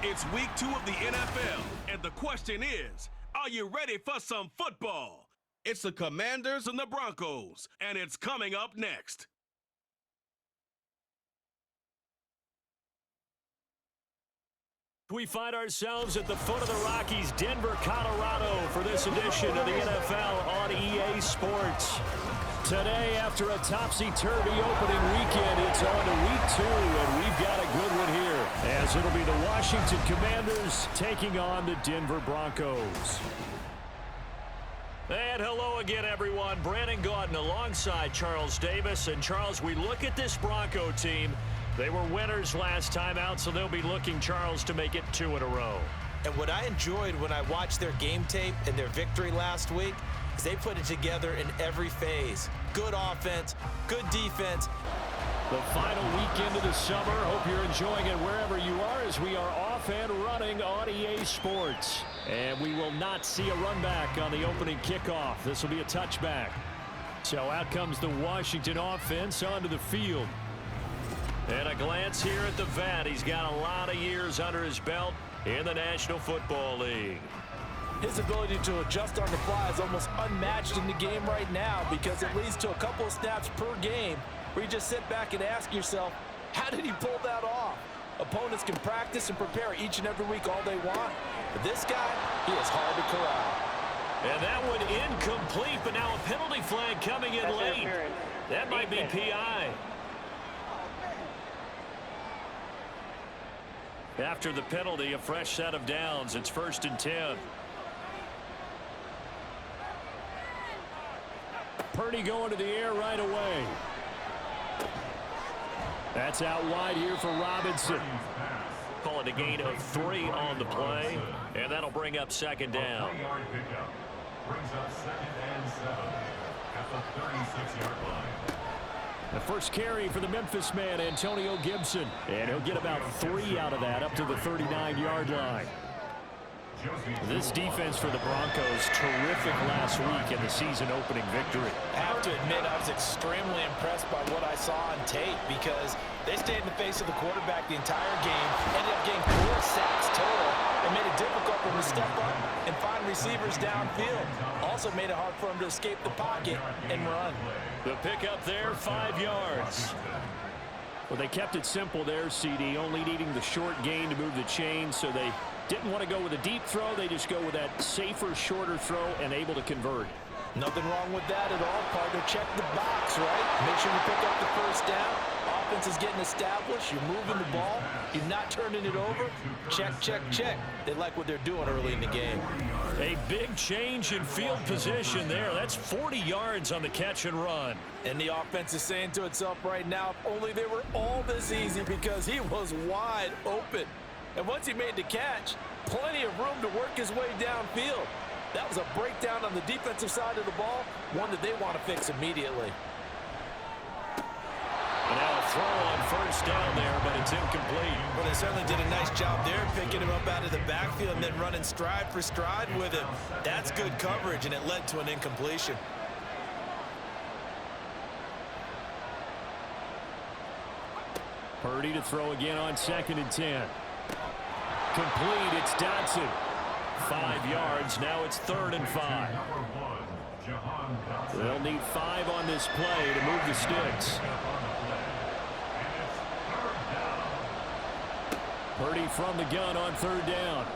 It's week 2 of the NFL, and the question is, are you ready for some football? It's the Commanders and the Broncos, and it's coming up next. We find ourselves at the foot of the Rockies, Denver, Colorado, for this edition of the NFL on EA Sports. Today, after a topsy-turvy opening weekend, it's on to week 2, and we've got a good one here, as it'll be the Washington Commanders taking on the Denver Broncos. And hello again, everyone. Brandon Gaudin alongside Charles Davis. And Charles, we look at this Bronco team. They were winners last time out, so they'll be looking, Charles, to make it 2 in a row. And what I enjoyed when I watched their game tape and their victory last week is they put it together in every phase. Good offense, good defense. The final weekend of the summer. Hope you're enjoying it wherever you are as we are off and running on EA Sports. And we will not see a run back on the opening kickoff. This will be a touchback. So out comes the Washington offense onto the field. And a glance here at the vet. He's got a lot of years under his belt in the National Football League. His ability to adjust on the fly is almost unmatched in the game right now because it leads to a couple of snaps per game where you just sit back and ask yourself, how did he pull that off? Opponents can practice and prepare each and every week all they want, but this guy, he is hard to corral. And that one incomplete, but now a penalty flag coming in late. That might be PI. After the penalty, a fresh set of downs. It's 1st and 10. Purdy going to the air right away. That's out wide here for Robinson. Call it a gain of 3 on the play, and that'll bring up 2nd down. Brings up 2nd and 7 at the 36-yard line. The first carry for the Memphis man, Antonio Gibson. And he'll get about 3 out of that, up to the 39-yard line. This defense for the Broncos, terrific last week in the season-opening victory. I have to admit, I was extremely impressed by what I saw on tape because they stayed in the face of the quarterback the entire game, ended up getting 4 sacks total, and made it difficult for him to step up and find receivers downfield. Also made it hard for him to escape the pocket and run. The pickup there, 5 yards. Well, they kept it simple there, CD, only needing the short gain to move the chain, so they didn't want to go with a deep throw. They just go with that safer, shorter throw and able to convert. Nothing wrong with that at all, partner. Check the box, right? Make sure you pick up the first down. Offense is getting established. You're moving the ball. You're not turning it over. Check, check, check. They like what they're doing early in the game. A big change in field position there. That's 40 yards on the catch and run. And the offense is saying to itself right now, if only they were all this easy because he was wide open. And once he made the catch, plenty of room to work his way downfield. That was a breakdown on the defensive side of the ball, one that they want to fix immediately. And now a throw on 1st down there, but it's incomplete. Well, they certainly did a nice job there, picking him up out of the backfield and then running stride for stride with him. That's good coverage, and it led to an incompletion. Purdy to throw again on 2nd and 10. Complete, it's Dotson. 5 yards, now it's 3rd and 5. They'll need 5 on this play to move the sticks. Purdy from the gun on 3rd down.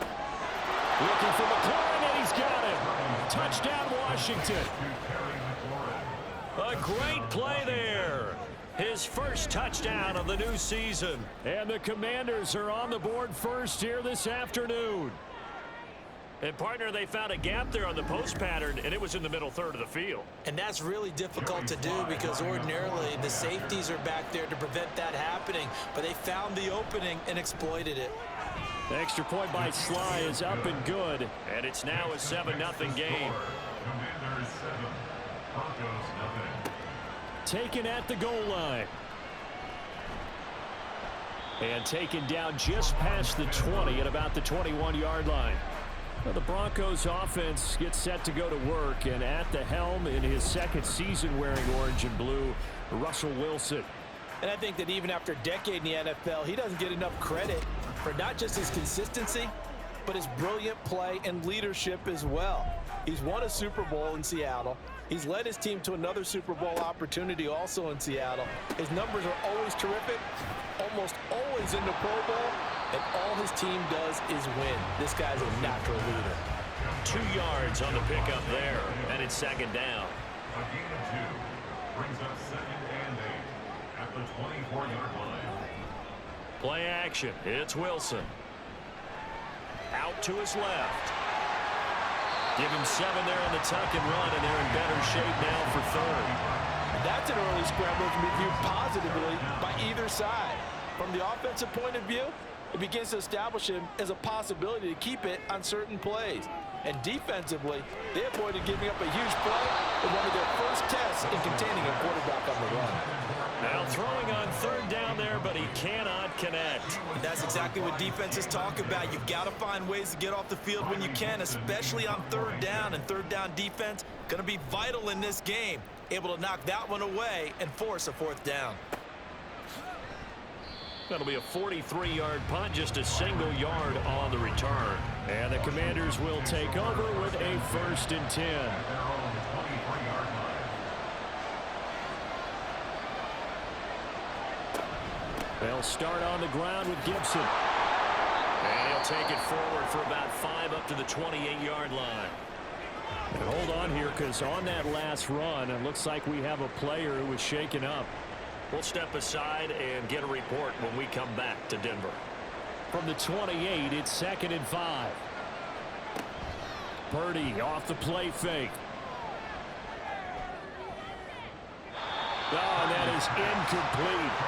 Looking for McLaurin, and he's got it. Touchdown, Washington. A great play there. His first touchdown of the new season. And the Commanders are on the board first here this afternoon. And, partner, they found a gap there on the post pattern, and it was in the middle 3rd of the field. And that's really difficult to do because ordinarily the safeties are back there to prevent that happening. But they found the opening and exploited it. The extra point by Sly is up and good. And it's now a 7-0 game. Commanders 7, Broncos nothing. Taken at the goal line. And taken down just past the 20 at about the 21-yard line. Well, the Broncos offense gets set to go to work, and at the helm in his 2nd season wearing orange and blue, Russell Wilson. And I think that even after a decade in the NFL, he doesn't get enough credit for not just his consistency, but his brilliant play and leadership as well. He's won a Super Bowl in Seattle. He's led his team to another Super Bowl opportunity also in Seattle. His numbers are always terrific, almost always in the Pro Bowl, and all his team does is win. This guy's a natural leader. 2 yards on the pickup there, and it's second down. A gain of 2 brings up 2nd and 8 at the 24-yard line. Play action. It's Wilson. Out to his left. Give him 7 there on the tuck and run, and they're in better shape now for third. That's an early scramble that can be viewed positively by either side. From the offensive point of view, it begins to establish him as a possibility to keep it on certain plays. And defensively, they avoided giving up a huge play in one of their first tests in containing a quarterback on the run. Now throwing on third down there, but he cannot connect. That's exactly what defenses talk about. You've got to find ways to get off the field when you can, especially on third down. And third down defense going to be vital in this game. Able to knock that one away and force a 4th down. That'll be a 43-yard punt, just a single yard on the return. And the Commanders will take over with a 1st and 10. They'll start on the ground with Gibson. And he'll take it forward for about 5 up to the 28-yard line. And hold on here, because on that last run, it looks like we have a player who was shaken up. We'll step aside and get a report when we come back to Denver. From the 28, it's 2nd and 5. Purdy off the play fake. Oh, that is incomplete.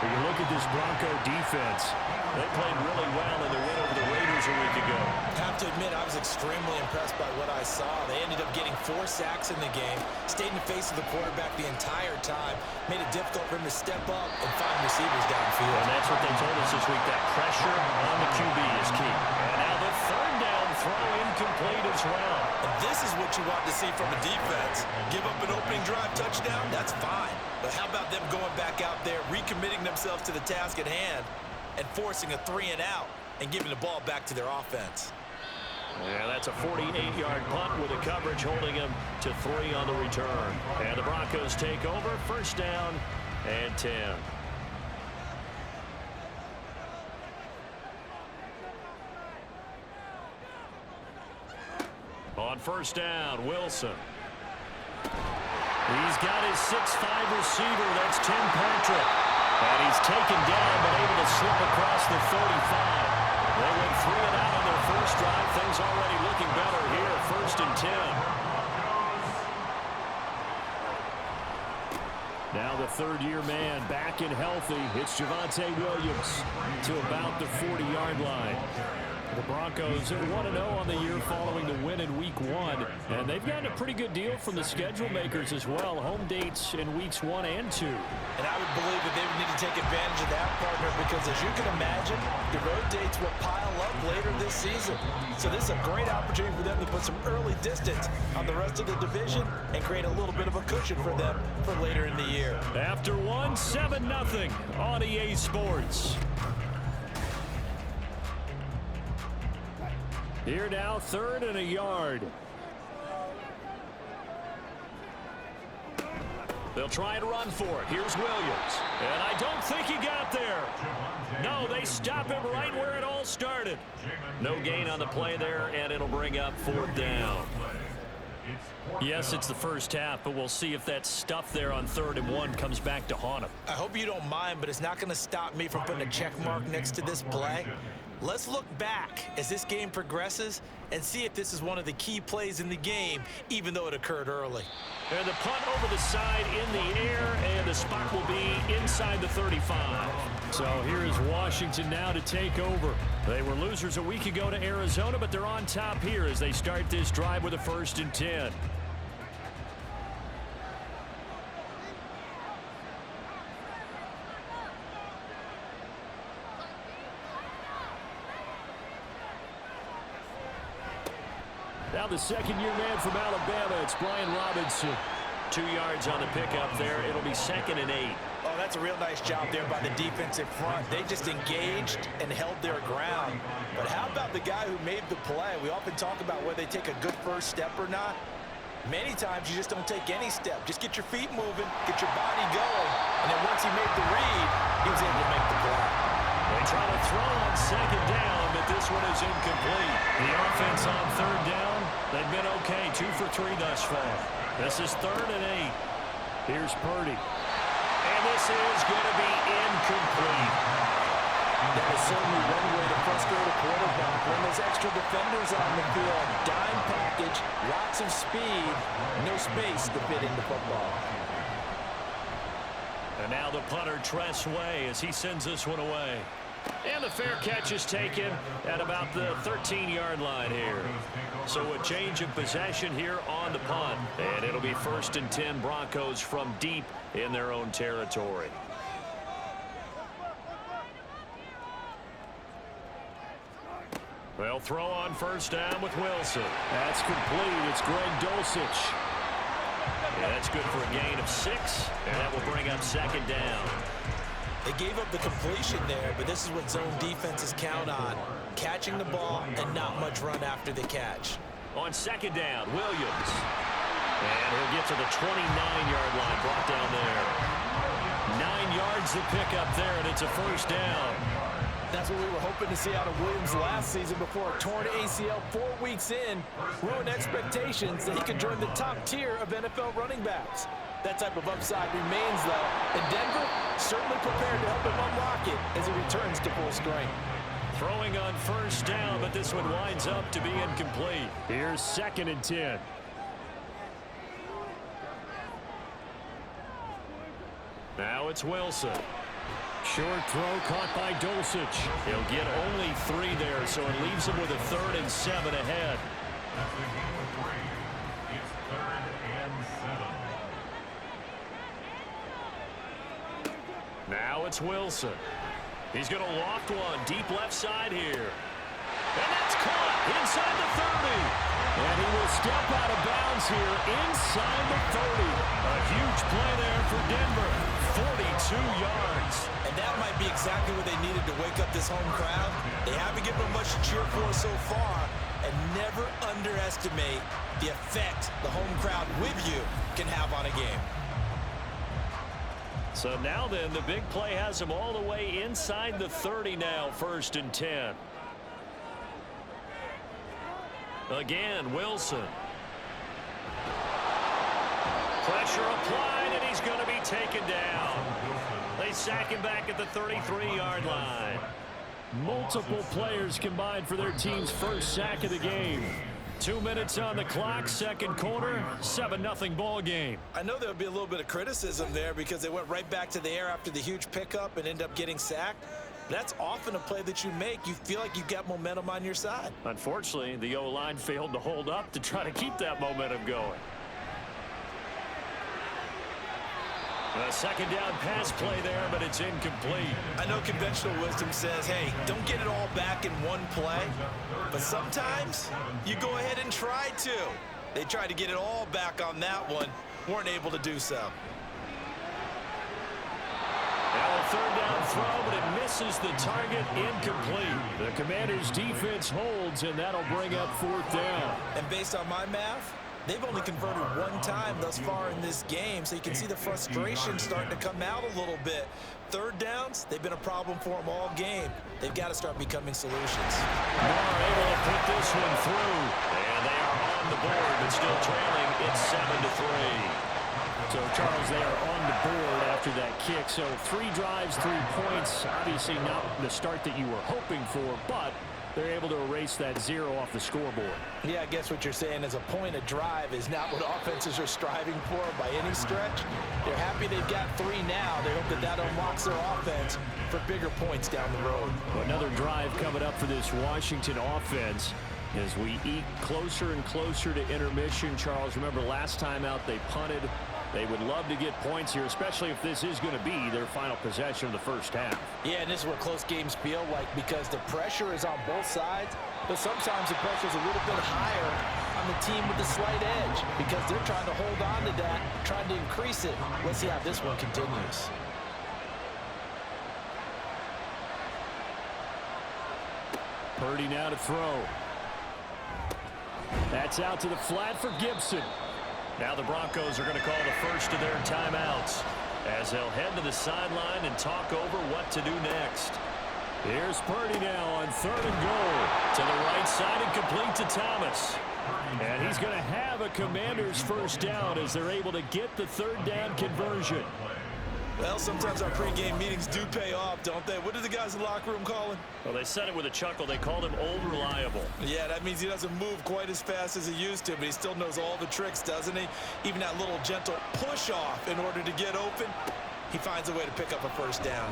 When you look at this Bronco defense, they played really well in the win over the Raiders a week ago. I have to admit, I was extremely impressed by what I saw. They ended up getting 4 sacks in the game, stayed in the face of the quarterback the entire time, made it difficult for him to step up and find receivers downfield. And that's what they told us this week, that pressure on the QB is key. And now the 3rd down throw incomplete as well. And this is what you want to see from a defense. Give up an opening drive touchdown, that's fine. But how about them going back out there, recommitting themselves to the task at hand, and forcing a 3-and-out and giving the ball back to their offense? Yeah, that's a 48-yard punt with a coverage holding him to 3 on the return. And the Broncos take over, 1st down and 10. On 1st down, Wilson. He's got his 6'5 receiver. That's Tim Patrick. And he's taken down, but able to slip across the 35. They went 3-and-out on their first drive. Things already looking better here. 1st and 10. Now the 3rd-year man back and healthy. It's Javonte Williams to about the 40-yard line. The Broncos 1-0 on the year following the win in Week 1. And they've gotten a pretty good deal from the schedule makers as well. Home dates in Weeks 1 and 2. And I would believe that they would need to take advantage of that, partner, because as you can imagine, the road dates will pile up later this season. So this is a great opportunity for them to put some early distance on the rest of the division and create a little bit of a cushion for them for later in the year. After 7-0 on EA Sports. Here now, 3rd and a yard. They'll try and run for it. Here's Williams. And I don't think he got there. No, they stop him right where it all started. No gain on the play there, and it'll bring up 4th down. Yes, it's the first half, but we'll see if that stuff there on 3rd and 1 comes back to haunt him. I hope you don't mind, but it's not going to stop me from putting a check mark next to this play. Let's look back as this game progresses and see if this is one of the key plays in the game, even though it occurred early. And the punt over the side in the air, and the spot will be inside the 35. So here is Washington now to take over. They were losers a week ago to Arizona, but they're on top here as they start this drive with a 1st and 10. Now the 2nd-year man from Alabama, it's Brian Robinson. 2 yards on the pickup there. It'll be 2nd and 8. Oh, that's a real nice job there by the defensive front. They just engaged and held their ground. But how about the guy who made the play? We often talk about whether they take a good first step or not. Many times you just don't take any step. Just get your feet moving, get your body going, and then once he made the read, he was able to make the play. They try to throw on second down, but this one is incomplete. The offense on third down, they've been okay, 2 for 3 thus far. This is 3rd and 8. Here's Purdy. And this is going to be incomplete. That is certainly one way to frustrate a quarterback. When there's extra defenders on the field, dime package, lots of speed, no space to fit into football. And now the punter, Tress Way, as he sends this one away. And the fair catch is taken at about the 13-yard line here. So a change of possession here on the punt. And it'll be 1st and 10 Broncos from deep in their own territory. They'll throw on first down with Wilson. That's complete. It's Greg Dulcich. Yeah, that's good for a gain of 6. And that will bring up 2nd down. They gave up the completion there, but this is what zone defenses count on. Catching the ball and not much run after the catch. On 2nd down, Williams. And he'll get to the 29-yard line, brought down there. 9 yards to pick up there, and it's a first down. That's what we were hoping to see out of Williams last season before a torn ACL 4 weeks in. Ruined expectations that he could join the top tier of NFL running backs. That type of upside remains, though, and Denver certainly prepared to help him unlock it as he returns to full strength. Throwing on first down, but this one winds up to be incomplete. Here's 2nd and 10. Now it's Wilson. Short throw caught by Dulcich. He'll get only 3 there, so it leaves him with a 3rd and 7 ahead. It's 3rd and 7. Now it's Wilson. He's going to loft one deep left side here. And that's caught inside the 30. And he will step out of bounds here inside the 30. A huge play there for Denver. 42 yards. And that might be exactly what they needed to wake up this home crowd. They haven't given them much to cheer for so far. And never underestimate the effect the home crowd with you can have on a game. So now then, the big play has him all the way inside the 30 now, 1st and 10. Again, Wilson. Pressure applied, and he's going to be taken down. They sack him back at the 33-yard line. Multiple players combined for their team's first sack of the game. 2 minutes on the clock, 2nd quarter, 7-0 ball game. I know there'll be a little bit of criticism there because they went right back to the air after the huge pickup and end up getting sacked. That's often a play that you make. You feel like you've got momentum on your side. Unfortunately, the O-line failed to hold up to try to keep that momentum going. A 2nd down pass play there, but it's incomplete. I know conventional wisdom says, hey, don't get it all back in one play. But sometimes you go ahead and try to. They tried to get it all back on that one. Weren't able to do so. Now a 3rd down throw, but it misses the target, incomplete. The Commanders' defense holds, and that'll bring up 4th down. And based on my math, they've only converted 1 time thus far in this game, so you can see the frustration starting to come out a little bit. 3rd downs, they've been a problem for them all game. They've got to start becoming solutions. Moore able to put this one through, and they are on the board, but still trailing. It's 7-3. So, Charles, they are on the board after that kick. So 3 drives, 3 points. Obviously not the start that you were hoping for, but they're able to erase that 0 off the scoreboard. Yeah, I guess what you're saying is a point of drive is not what offenses are striving for by any stretch. They're happy they've got 3 now. They hope that that unlocks their offense for bigger points down the road. Another drive coming up for this Washington offense as we eke closer and closer to intermission. Charles, remember last time out they punted. They would love to get points here, especially if this is going to be their final possession of the first half. Yeah, and this is what close games feel like because the pressure is on both sides, but sometimes the pressure is a little bit higher on the team with the slight edge because they're trying to hold on to that, trying to increase it. Let's see how this one continues. Purdy now to throw. That's out to the flat for Gibson. Now the Broncos are going to call the first of their timeouts as they'll head to the sideline and talk over what to do next. Here's Purdy now on 3rd and goal. To the right side and complete to Thomas. And he's going to have a Commanders first down as they're able to get the 3rd down conversion. Well, sometimes our pregame meetings do pay off, don't they? What do the guys in the locker room call him? Well, they said it with a chuckle. They called him Old Reliable. Yeah, that means he doesn't move quite as fast as he used to, but he still knows all the tricks, doesn't he? Even that little gentle push-off in order to get open, he finds a way to pick up a first down.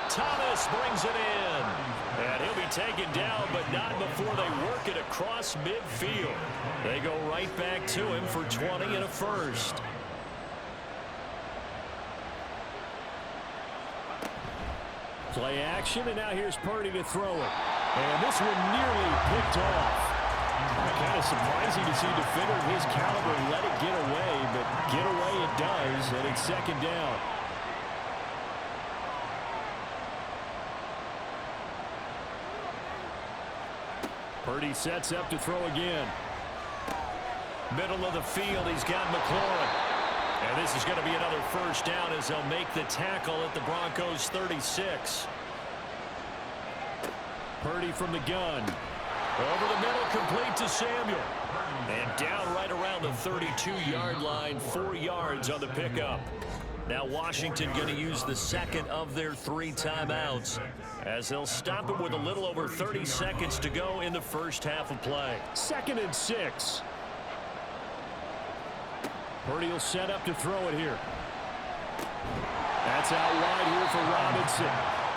Thomas brings it in. And he'll be taken down, but not before they work it across midfield. They go right back to him for 20 and a first. Play action, and now here's Purdy to throw it. And this one nearly picked off. Kind of surprising to see a defender of his caliber let it get away, but get away it does, and it's 2nd down. Purdy sets up to throw again. Middle of the field, he's got McLaurin. And this is going to be another first down as they'll make the tackle at the Broncos 36. Purdy from the gun. Over the middle, complete to Samuel. And down right around the 32-yard line, 4 yards on the pickup. Now Washington going to use the second of their 3 timeouts as they'll stop it with a little over 30 seconds to go in the first half of play. 2nd and 6. Purdy will set up to throw it here. That's out wide here for Robinson.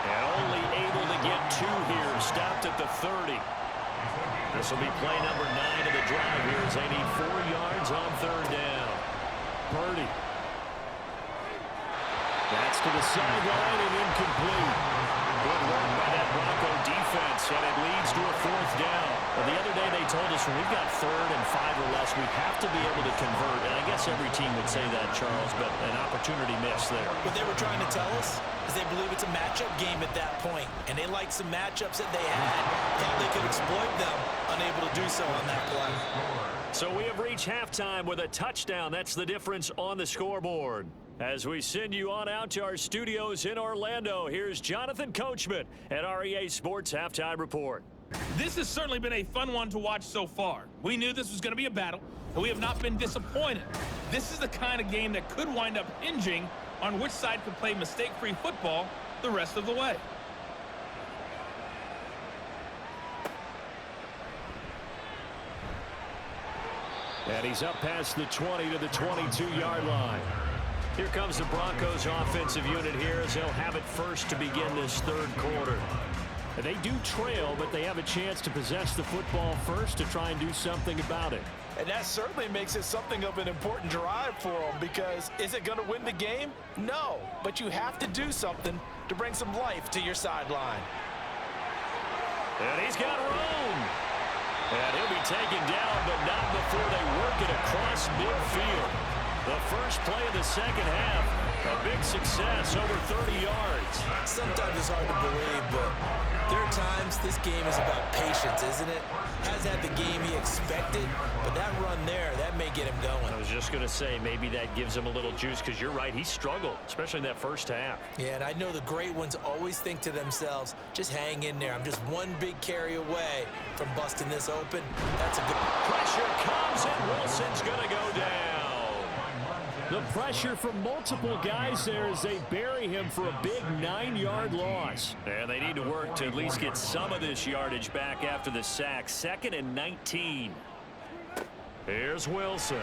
And only able to get 2 here. Stopped at the 30. This will be play number 9 of the drive here as they need 4 yards on 3rd down. Purdy. That's to the sideline and incomplete. Good work by that Bronco defense, and it leads to a 4th down. Well, the other day they told us when we've got 3rd and 5 or less, we have to be able to convert. And I guess every team would say that, Charles, but an opportunity missed there. What they were trying to tell us is they believe it's a matchup game at that point, and they like some matchups that they had, thought they could exploit them, unable to do so on that play. So we have reached halftime with a touchdown. That's the difference on the scoreboard. As we send you on out to our studios in Orlando, here's Jonathan Coachman at REA Sports Halftime Report. This has certainly been a fun one to watch so far. We knew this was going to be a battle, and we have not been disappointed. This is the kind of game that could wind up hinging on which side could play mistake-free football the rest of the way. And he's up past the 20 to the 22-yard line. Here comes the Broncos offensive unit here as they'll have it first to begin this 3rd quarter. They do trail, but they have a chance to possess the football first to try and do something about it. And that certainly makes it something of an important drive for them, because is it going to win the game? No, but you have to do something to bring some life to your sideline. And he's got room. And he'll be taken down, but not before they work it across midfield. The first play of the 2nd half, a big success, over 30 yards. Sometimes it's hard to believe, but there are times this game is about patience, isn't it? Hasn't had the game he expected, but that run there, that may get him going. I was just going to say, maybe that gives him a little juice, because you're right, he struggled, especially in that first half. Yeah, and I know the great ones always think to themselves, just hang in there. I'm just one big carry away from busting this open. That's a good... Pressure comes, and Wilson's going to go down. The pressure from multiple guys there as they bury him for a big 9-yard loss. And they need to work to at least get some of this yardage back after the sack. 2nd and 19. Here's Wilson.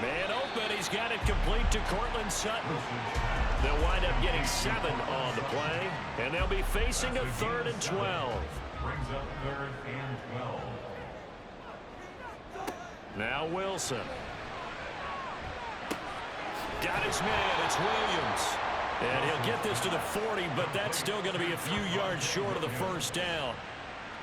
Man open. He's got it complete to Cortland Sutton. They'll wind up getting 7 on the play. And they'll be facing a 3rd and 12. Brings up 3rd and 12. Now Wilson. Got his man, it's Williams. And he'll get this to the 40, but that's still going to be a few yards short of the first down.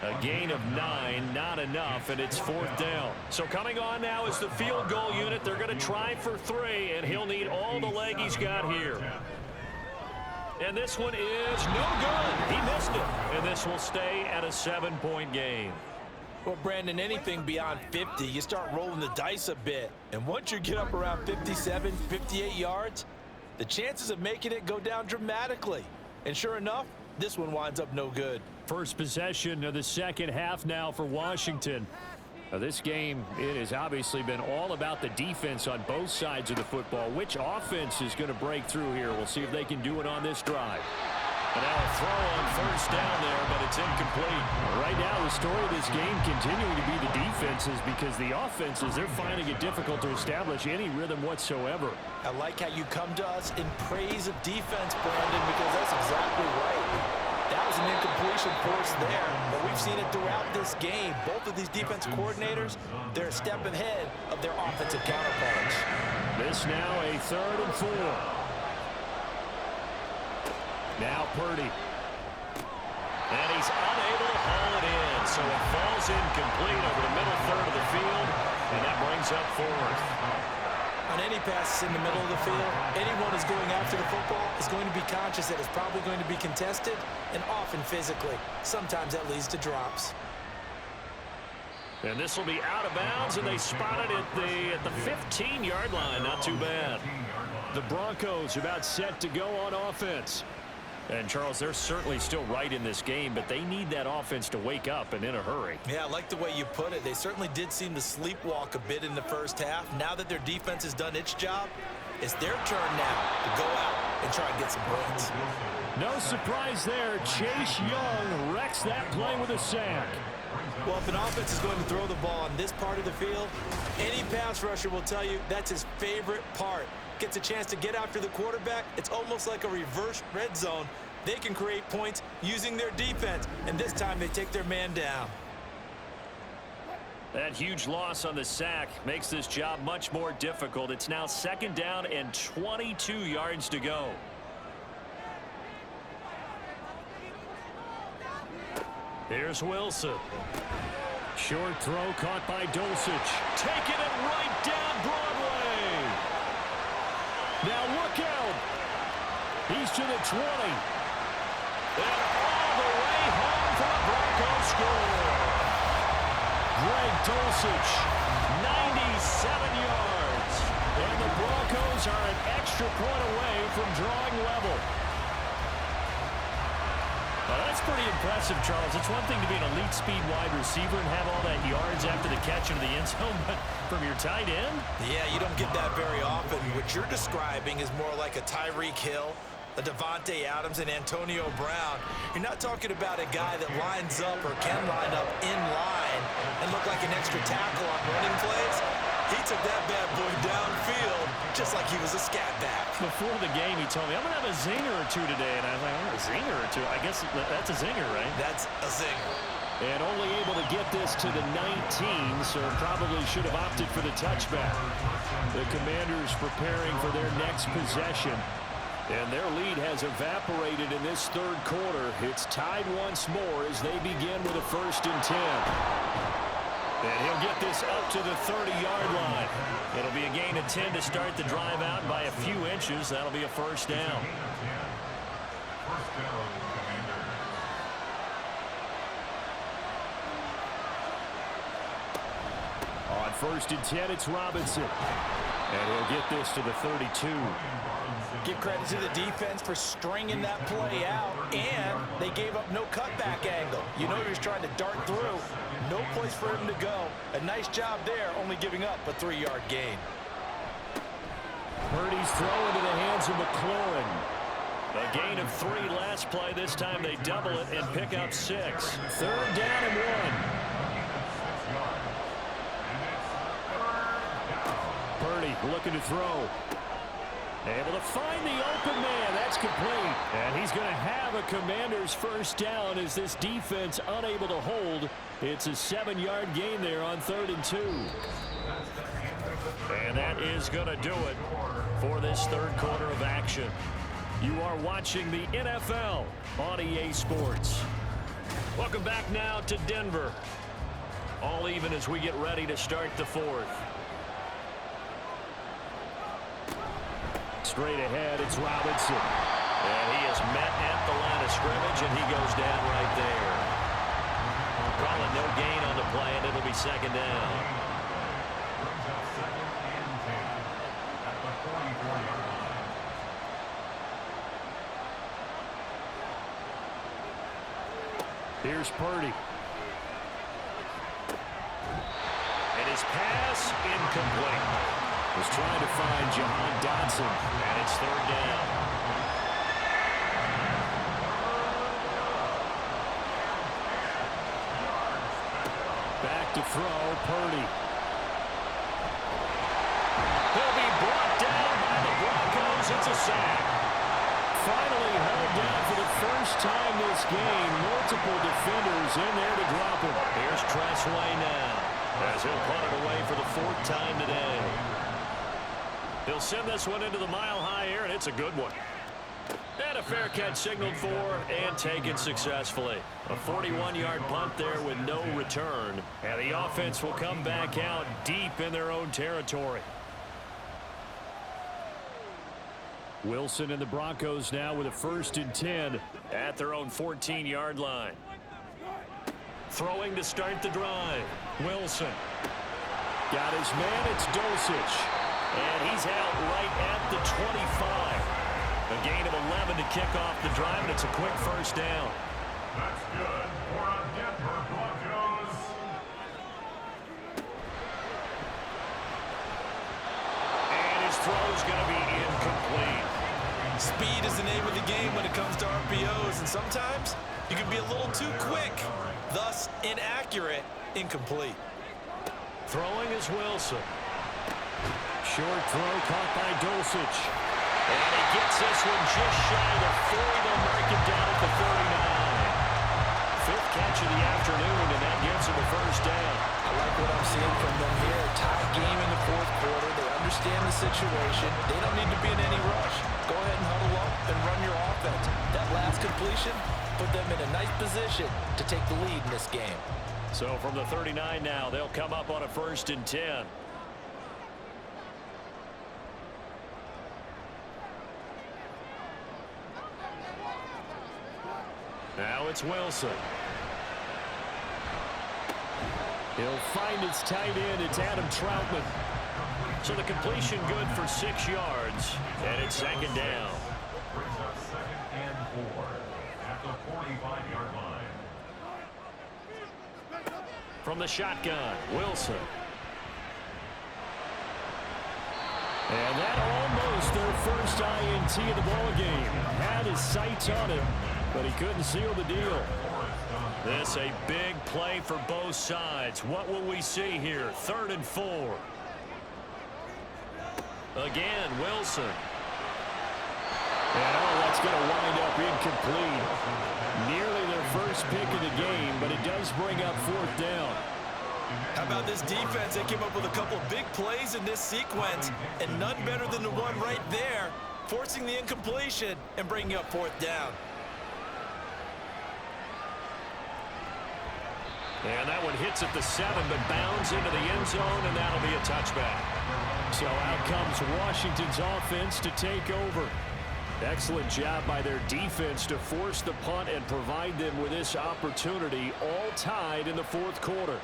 A gain of 9, not enough, and it's 4th down. So coming on now is the field goal unit. They're going to try for 3, and he'll need all the leg he's got here. And this one is no good. He missed it. And this will stay at a 7-point game. Well, Brandon, anything beyond 50, you start rolling the dice a bit. And once you get up around 57, 58 yards, the chances of making it go down dramatically. And sure enough, this one winds up no good. First possession of the second half now for Washington. Now this game, it has obviously been all about the defense on both sides of the football. Which offense is going to break through here? We'll see if they can do it on this drive. And now a throw on first down there, but it's incomplete. Right now, the story of this game continuing to be the defenses, because the offenses, they're finding it difficult to establish any rhythm whatsoever. I like how you come to us in praise of defense, Brandon, because that's exactly right. That was an incompletion force there, but we've seen it throughout this game. Both of these defense coordinators, they're a step ahead of their offensive counterparts. This now a 3rd and 4. Now Purdy. And he's unable to haul it in, so it falls incomplete over the middle third of the field, and that brings up 4th. On any passes in the middle of the field, anyone who's going after the football is going to be conscious that it's probably going to be contested, and often physically. Sometimes that leads to drops. And this will be out of bounds, and they spot it at the 15-yard line. Not too bad. The Broncos about set to go on offense. And, Charles, they're certainly still right in this game, but they need that offense to wake up and in a hurry. Yeah, I like the way you put it. They certainly did seem to sleepwalk a bit in the first half. Now that their defense has done its job, it's their turn now to go out and try and get some points. No surprise there. Chase Young wrecks that play with a sack. Well, if an offense is going to throw the ball on this part of the field, any pass rusher will tell you that's his favorite part. Gets a chance to get after the quarterback. It's almost like a reverse red zone. They can create points using their defense, and this time they take their man down. That huge loss on the sack makes this job much more difficult. It's now 2nd down and 22 yards to go. Here's Wilson. Short throw caught by Dulcich. Taking it right down Broadway. Now look out. He's to the 20. And all the way home for the Broncos score. Greg Dulcich, 97 yards. And the Broncos are an extra point away from drawing level. That's pretty impressive, Charles. It's one thing to be an elite speed wide receiver and have all that yards after the catch into the end zone, but from your tight end? Yeah, you don't get that very often. What you're describing is more like a Tyreek Hill, a Devontae Adams, and Antonio Brown. You're not talking about a guy that lines up or can line up in line and look like an extra tackle on running plays. He took that bad boy downfield just like he was a scat back. Before the game, he told me, I'm going to have a zinger or two today. And I was like, oh, a zinger or two? I guess that's a zinger, right? That's a zinger. And only able to get this to the 19, so probably should have opted for the touchback. The Commanders preparing for their next possession. And their lead has evaporated in this 3rd quarter. It's tied once more as they begin with a 1st and 10. And he'll get this up to the 30-yard line. It'll be a gain of 10 to start the drive out by a few inches. That'll be a 1st down. On 1st and 10, it's Robinson. And he'll get this to the 32. Give credit to the defense for stringing that play out, and they gave up no cutback angle. You know he was trying to dart through. No place for him to go. A nice job there, only giving up a 3-yard gain. Purdy's throw into the hands of McLaurin. A gain of 3 last play. This time they double it and pick up 6. 3rd down and 1. Purdy looking to throw. Able to find the open man. That's complete. And he's going to have a Commander's 1st down as this defense unable to hold. It's a 7-yard gain there on 3rd and 2. And that is going to do it for this 3rd quarter of action. You are watching the NFL on EA Sports. Welcome back now to Denver. All even as we get ready to start the 4th. Straight ahead, it's Robinson. And he is met at the line of scrimmage, and he goes down right there. Calling no gain on the play, and it'll be second down. Brings up 2nd and 10 at the 44-yard line. Here's Purdy. And his pass incomplete. Was trying to find Jahan Dotson, and it's third down. Back to throw, Purdy. He'll be brought down by the Broncos. It's a sack. Finally held down for the first time this game. Multiple defenders in there to drop him. Here's Tressway now, as he'll punt it away for the 4th time today. He'll send this one into the mile-high air, and it's a good one. And a fair catch signaled for and taken successfully. A 41-yard punt there with no return. And the offense will come back out deep in their own territory. Wilson and the Broncos now with a 1st and 10 at their own 14-yard line. Throwing to start the drive. Wilson. Got his man. It's Dulcich. And he's out right at the 25. A gain of 11 to kick off the drive, and it's a quick first down. That's good for a Denver Broncos. And his throw's going to be incomplete. Speed is the name of the game when it comes to RPOs, and sometimes you can be a little too quick, thus inaccurate, incomplete. Throwing is Wilson. Short throw caught by Dulcich. And he gets this one just shy of the 40. They'll mark him down at the 39. 5th catch of the afternoon, and that gets him the first down. I like what I'm seeing from them here. Tie game in the 4th quarter. They understand the situation. They don't need to be in any rush. Go ahead and huddle up and run your offense. That last completion put them in a nice position to take the lead in this game. So from the 39 now, they'll come up on a 1st and 10. Now it's Wilson. He'll find his tight end. It's Adam Troutman. So the completion good for 6 yards, and it's second down. Brings up 2nd and 4 at the 45-yard line. From the shotgun, Wilson. And that almost their first INT of the ball game. Had his sights on him, but he couldn't seal the deal. This a big play for both sides. What will we see here? 3rd and 4. Again, Wilson. And that's going to wind up incomplete. Nearly their first pick of the game, but it does bring up 4th down. How about this defense? They came up with a couple of big plays in this sequence, and none better than the one right there, forcing the incompletion and bringing up 4th down. And that one hits at the 7, but bounds into the end zone, and that'll be a touchback. So out comes Washington's offense to take over. Excellent job by their defense to force the punt and provide them with this opportunity, all tied in the 4th quarter.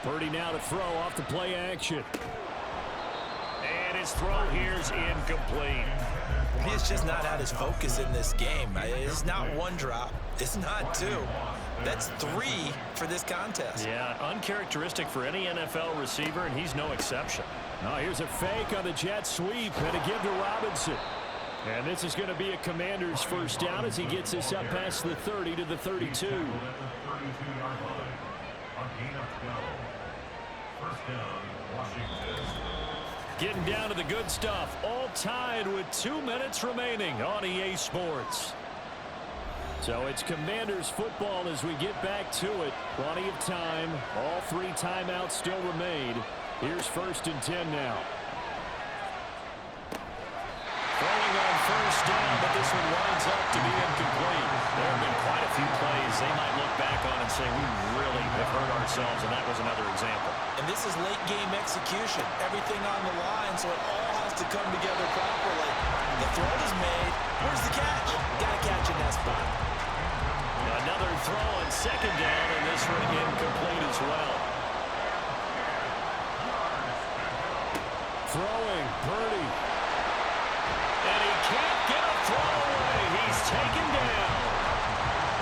Purdy now to throw off the play action. And his throw here's incomplete. He has just not had his focus in this game. It's not 1 drop. It's not 2. That's 3 for this contest. Yeah, uncharacteristic for any NFL receiver, and he's no exception. Now here's a fake on the jet sweep, and a give to Robinson. And this is going to be a Commander's first down as he gets this up past the 30 to the 32. At the 32-yard line. A gain of 12. First down, Washington. Getting down to the good stuff. All tied with 2 minutes remaining on EA Sports. So it's Commanders football as we get back to it. Plenty of time. All 3 timeouts still remain. Here's 1st and 10 now. Throwing on first down, but this one winds up to be incomplete. There have been quite a few plays they might look back on and say, we really have hurt ourselves, and that was another example. And this is late game execution. Everything on the line, so it all has to to come together properly. The throw is made. Where's the catch? Got to catch in that spot. Another throw on second down, and this one incomplete as well. Throwing, Purdy. And he can't get a throw away. He's taken down.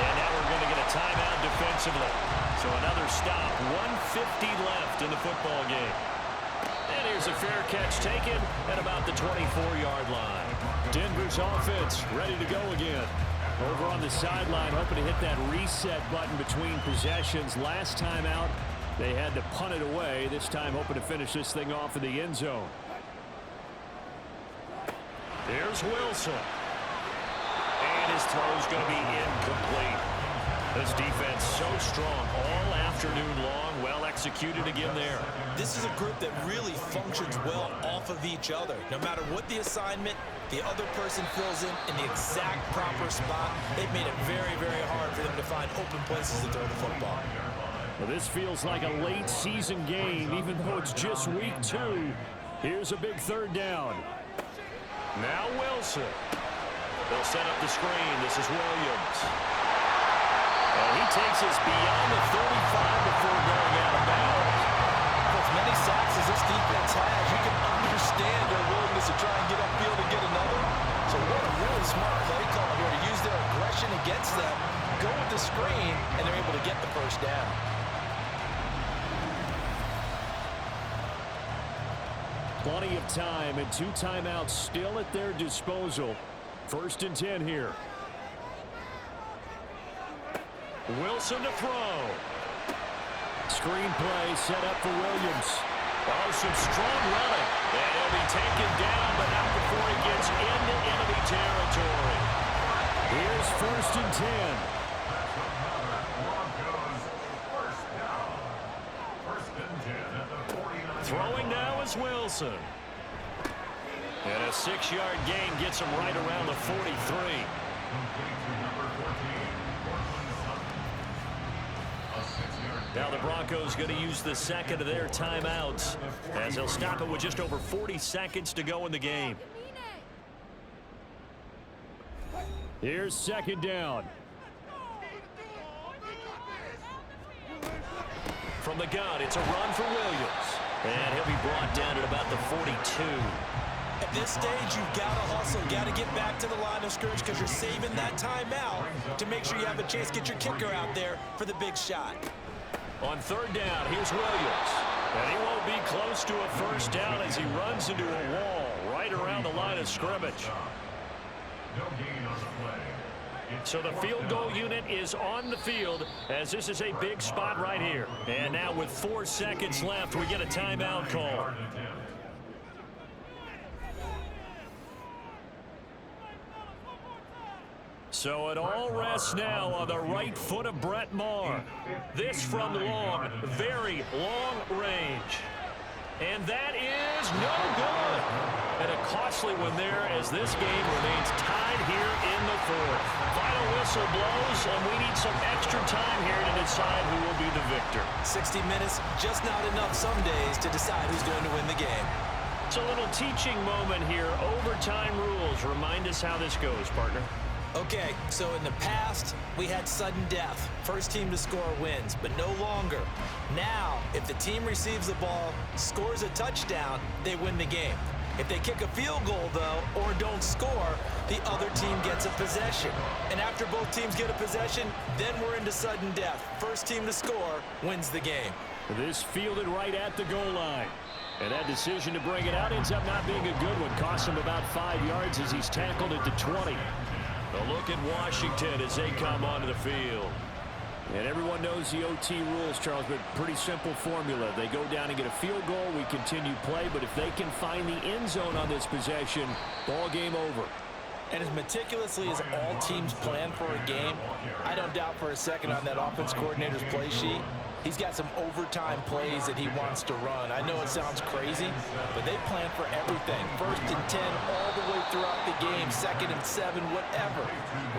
And now we're going to get a timeout defensively. So another stop, 1:50 left in the football game. And here's a fair catch taken at about the 24-yard line. Denver's offense ready to go again. Over on the sideline, hoping to hit that reset button between possessions. Last time out, they had to punt it away. This time, hoping to finish this thing off in the end zone. Here's Wilson. And his throw's going to be incomplete. This defense so strong all afternoon long. Well executed again there. This is a group that really functions well off of each other. No matter what the assignment, the other person fills in the exact proper spot. They've made it very, very hard for them to find open places to throw the football. Well, this feels like a late season game, even though it's just week 2. Here's a big third down. Now Wilson. They'll set up the screen. This is Williams. And he takes us beyond the 35 before going out of bounds. For as many sacks as this defense has, you can understand their willingness to try and get upfield and get another. So what a really smart play call here to use their aggression against them, go with the screen, and they're able to get the first down. Plenty of time and 2 timeouts still at their disposal. 1st and 10 here. Wilson to throw. Screen play set up for Williams. Oh, some strong running. And he'll be taken down, but not before he gets into enemy territory. Here's 1st and 10. Throwing now is Wilson. And a 6-yard gain gets him right around the 43. Now the Broncos going to use the second of their timeouts as they'll stop it with just over 40 seconds to go in the game. Here's 2nd down. From the gun, it's a run for Williams. And he'll be brought down at about the 42. At this stage, you've got to hustle, got to get back to the line of scrimmage because you're saving that timeout to make sure you have a chance to get your kicker out there for the big shot. On 3rd down, here's Williams. And he won't be close to a first down as he runs into a wall right around the line of scrimmage. So the field goal unit is on the field as this is a big spot right here. And now with 4 seconds left, we get a timeout call. So it all rests now on the right foot of Brett Maher. This from long, very long range. And that is no good. And a costly one there as this game remains tied here in the 4th. Final whistle blows, and we need some extra time here to decide who will be the victor. 60 minutes, just not enough some days to decide who's going to win the game. It's a little teaching moment here. Overtime rules. Remind us how this goes, partner. Okay, so in the past, we had sudden death. First team to score wins, but no longer. Now, if the team receives the ball, scores a touchdown, they win the game. If they kick a field goal, though, or don't score, the other team gets a possession. And after both teams get a possession, then we're into sudden death. First team to score wins the game. This fielded right at the goal line. And that decision to bring it out ends up not being a good one. Costs him about 5 yards as he's tackled at the 20. A look at Washington as they come onto the field. And everyone knows the OT rules, Charles, but pretty simple formula. They go down and get a field goal, we continue play, but if they can find the end zone on this possession, ball game over. And as meticulously as all teams plan for a game, I don't doubt for a second on that offense coordinator's play sheet, he's got some overtime plays that he wants to run. I know it sounds crazy, but they plan for everything. 1st and 10 all the way throughout the game, 2nd and 7, whatever.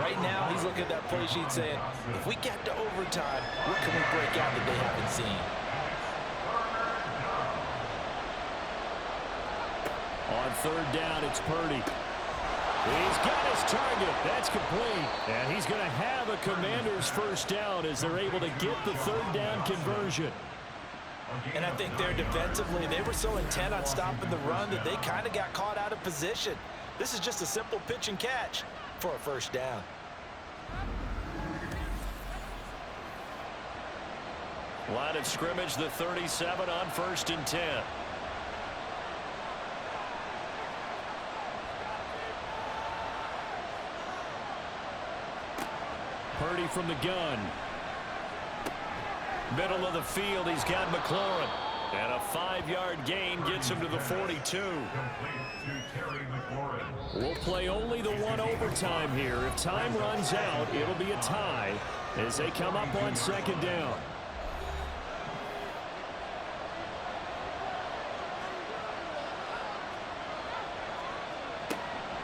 Right now, he's looking at that play sheet saying, if we get to overtime, what can we break out that they haven't seen? On On third down, it's Purdy. He's got his target. That's complete. And he's going to have a Commanders first down as they're able to get the third down conversion. And I think there defensively, they were so intent on stopping the run that they kind of got caught out of position. This is just a simple pitch and catch for a first down. Line of scrimmage, the 37 on 1st and 10. Purdy from the gun. Middle of the field, he's got McLaurin. And a 5-yard gain gets him to the 42. We'll play only the one overtime here. If time runs out, it'll be a tie as they come up on second down.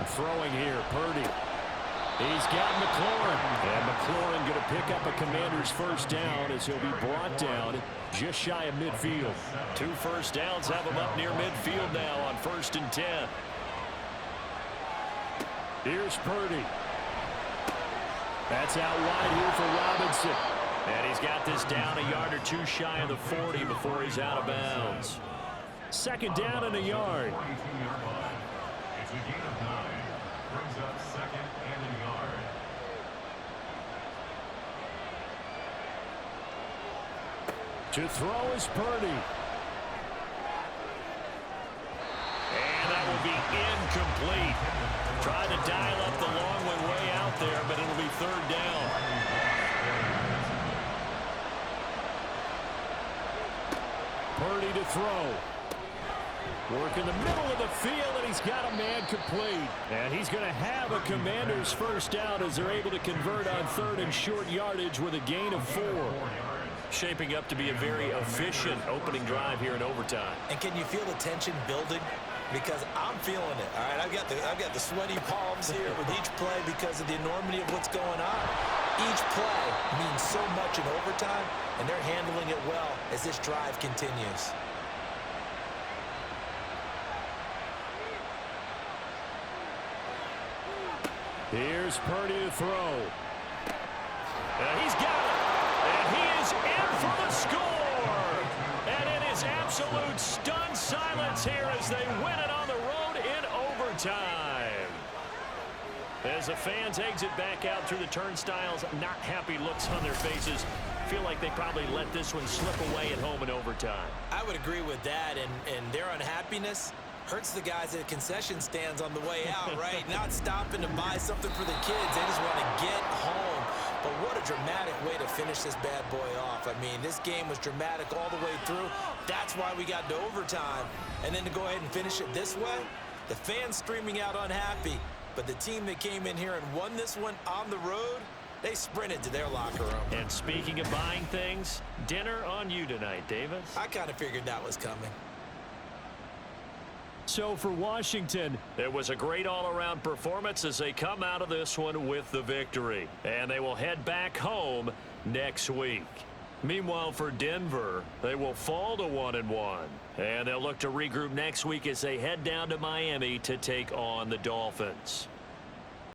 Throwing here, Purdy. He's got McLaurin. And McLaurin going to pick up a Commander's first down as he'll be brought down just shy of midfield. 2 first downs have him up near midfield now on 1st and 10. Here's Purdy. That's out wide here for Robinson. And he's got this down a yard or 2 shy of the 40 before he's out of bounds. Second down and a yard. It's a gain of 9. Brings up second and a yard. To throw is Purdy. And that will be incomplete. Trying to dial up the long one way out there, but it'll be third down. Purdy to throw. Work in the middle of the field, and he's got a man complete. And he's going to have a Commander's first down as they're able to convert on third and short yardage with a gain of 4. Shaping up to be a very efficient opening drive here in overtime. And can you feel the tension building? Because I'm feeling it. All right, I've got the sweaty palms here with each play because of the enormity of what's going on. Each play means so much in overtime, and they're handling it well as this drive continues. Here's Purdy to throw. And he's got it. And he is in for the score. And it is absolute stunned silence here as they win it on the road in overtime. As the fans exit back out through the turnstiles, not happy looks on their faces. Feel like they probably let this one slip away at home in overtime. I would agree with that, and their unhappiness hurts the guys at concession stands on the way out, right? Not stopping to buy something for the kids. They just want to get home. But what a dramatic way to finish this bad boy off. I mean, this game was dramatic all the way through. That's why we got to overtime. And then to go ahead and finish it this way, the fans streaming out unhappy. But the team that came in here and won this one on the road, they sprinted to their locker room. And speaking of buying things, dinner on you tonight, Davis. I kind of figured that was coming. So for Washington, it was a great all-around performance as they come out of this one with the victory. And they will head back home next week. Meanwhile, for Denver, they will fall to 1-1. And they'll look to regroup next week as they head down to Miami to take on the Dolphins.